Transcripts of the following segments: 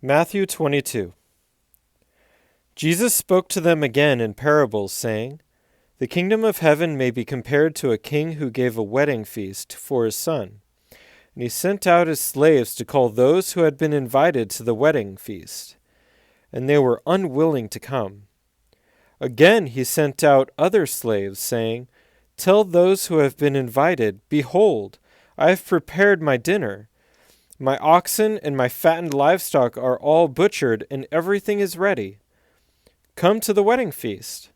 Matthew 22. Jesus spoke to them again in parables, saying, "The kingdom of heaven may be compared to a king who gave a wedding feast for his son. And he sent out his slaves to call those who had been invited to the wedding feast, and they were unwilling to come. Again he sent out other slaves, saying, 'Tell those who have been invited, Behold, I have prepared my dinner. My oxen and my fattened livestock are all butchered, and everything is ready. Come to the wedding feast.'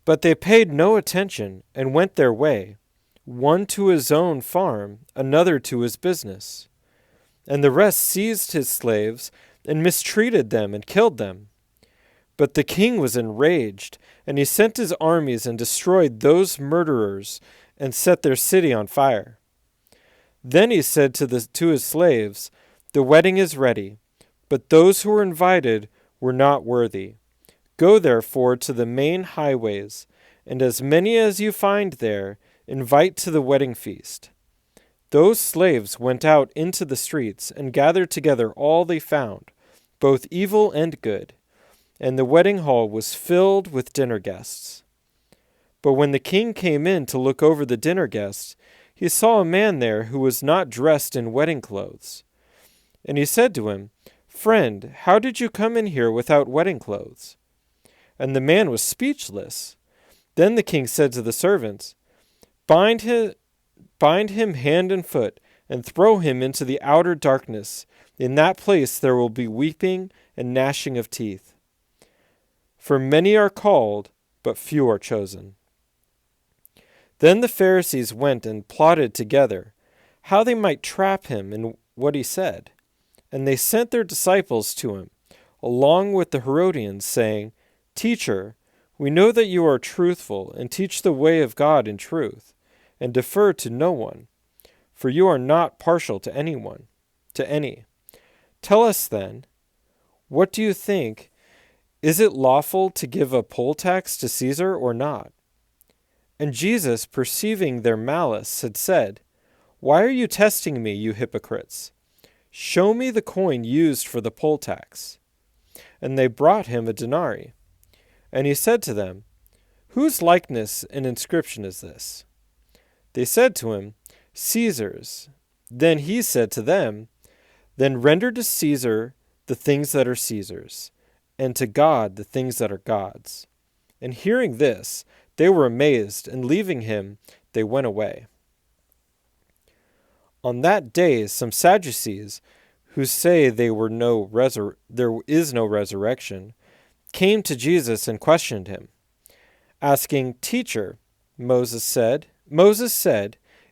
But they paid no attention and went their way, one to his own farm, another to his business. And the rest seized his slaves and mistreated them and killed them. But the king was enraged, and he sent his armies and destroyed those murderers and set their city on fire. Then he said to his slaves, 'The wedding is ready, but those who were invited were not worthy. Go therefore to the main highways, and as many as you find there, invite to the wedding feast.' Those slaves went out into the streets and gathered together all they found, both evil and good, and the wedding hall was filled with dinner guests. But when the king came in to look over the dinner guests, he saw a man there who was not dressed in wedding clothes. And he said to him, 'Friend, how did you come in here without wedding clothes?' And the man was speechless. Then the king said to the servants, 'Bind him hand and foot, and throw him into the outer darkness. In that place there will be weeping and gnashing of teeth. For many are called, but few are chosen.' Then the Pharisees went and plotted together how they might trap him in what he said. And they sent their disciples to him, along with the Herodians, saying, 'Teacher, we know that you are truthful and teach the way of God in truth, and defer to no one, for you are not partial to any. Tell us then, what do you think? Is it lawful to give a poll tax to Caesar or not?' And Jesus, perceiving their malice, had said, 'Why are you testing me, you hypocrites? Show me the coin used for the poll tax.' And they brought him a denarii. And he said to them, 'Whose likeness and inscription is this?' They said to him, 'Caesar's.' Then he said to them, 'Then render to Caesar the things that are Caesar's, and to God the things that are God's.' And hearing this, they were amazed, and leaving him, they went away. On that day some Sadducees, who say there is no resurrection, came to Jesus and questioned him, asking, 'Teacher, Moses said,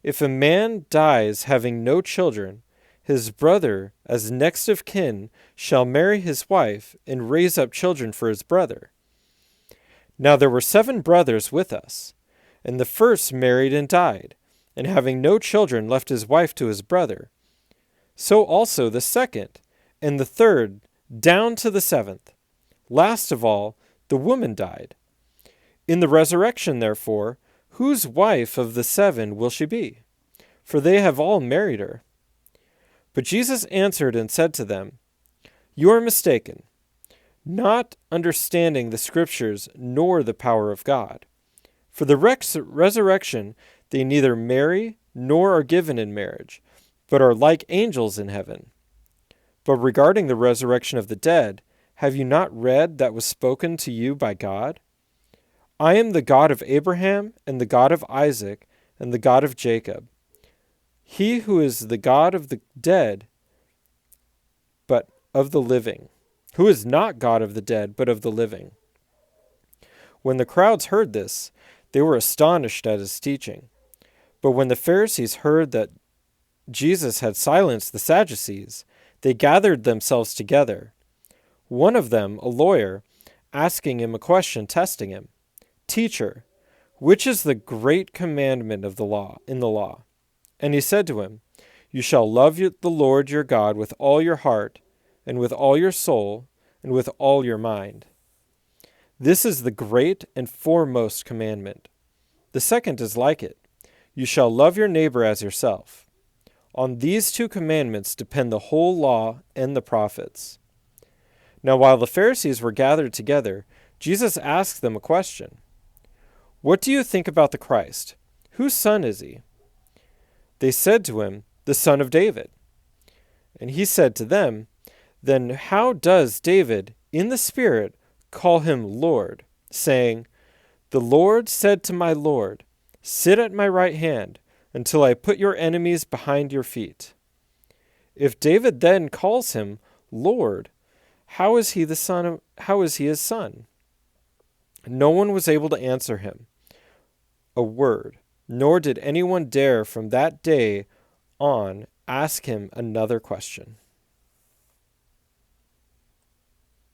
if a man dies having no children, his brother, as next of kin, shall marry his wife and raise up children for his brother. Now there were 7 brothers with us, and the first married and died, and having no children left his wife to his brother. So also the second, and the third, down to the 7th. Last of all, the woman died. In the resurrection, therefore, whose wife of the 7 will she be? For they have all married her.' But Jesus answered and said to them, 'You are mistaken, not understanding the Scriptures nor the power of God. For the resurrection they neither marry nor are given in marriage, but are like angels in heaven. But regarding the resurrection of the dead, have you not read that was spoken to you by God? I am the God of Abraham, and the God of Isaac, and the God of Jacob. He who is the God of the dead, but of the living, who is not God of the dead, but of the living.' When the crowds heard this, they were astonished at his teaching. But when the Pharisees heard that Jesus had silenced the Sadducees, they gathered themselves together. One of them, a lawyer, asking him a question, testing him, 'Teacher, which is the great commandment of the law in the law?' And he said to him, 'You shall love the Lord your God with all your heart, and with all your soul, and with all your mind. This is the great and foremost commandment. The second is like it. You shall love your neighbor as yourself. On these two commandments depend the whole law and the prophets." Now while the Pharisees were gathered together, Jesus asked them a question. "What do you think about the Christ? Whose son is he?" They said to him, "The son of David." And he said to them, "Then how does David, in the Spirit, call him Lord, saying, 'The Lord said to my Lord, sit at my right hand, until I put your enemies behind your feet'? If David then calls him Lord, how is he his son?" No one was able to answer him a word, nor did anyone dare from that day on ask him another question.